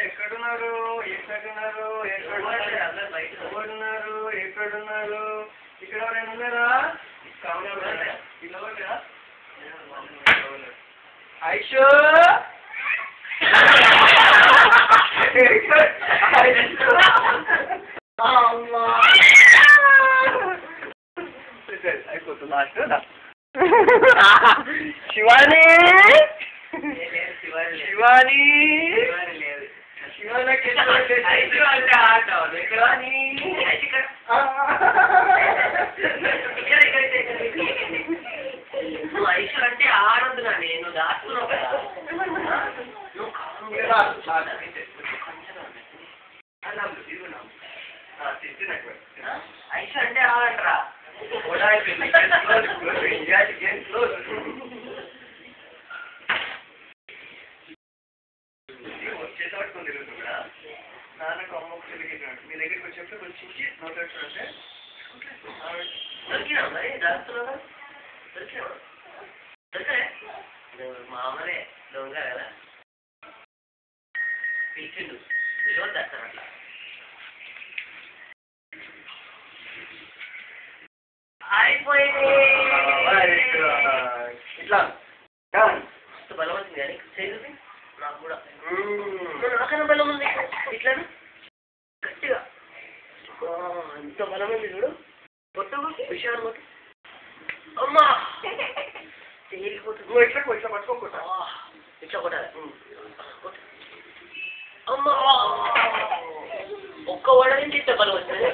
ఎక్కడున్నారు ఎక్కడున్నారు ఎక్కడున్నారు ఎక్కడున్నారు ఇక్కడ ఎవరైనా ఉన్నారా ఐషు అయిపోతుంది లాస్ట్ శివాని శివాని శివానికి ఐషు అంటే ఆడొద్దునా నేను దాచుకున్నావు కదా ఐషు అంటే ఆడంటరా చేతపట్టుకొని తిరుగుతుందా నాన్నకు అమ్మకు తిరిగినాడు మీ దగ్గరికి వచ్చేప్పుడు కొంచెం నోట్లాడుతుంటే దొరికినా మరి దాస్తున్నా దొరికినా దొరికే మామూలే దొంగ కదా పిలిచిండు పిలవద్దు దాస్తాను అట్లా అయిపోయింది ఇట్లా బలం వచ్చింది కానీ చేసి నాకు కూడా నాకన్నా బలం ఉంది ఇట్లా గట్టిగా ఎంత బలం ఉంది చూడు కొట్టు విషయాలు కొట్టు అమ్మా తేలిపోతుంది ఇట్లా ఇట్లా పట్టుకోకుండా ఇట్లా కొట్టాలి అమ్మా ఒక్క వడ నుంచి ఇంత బలం వచ్చింది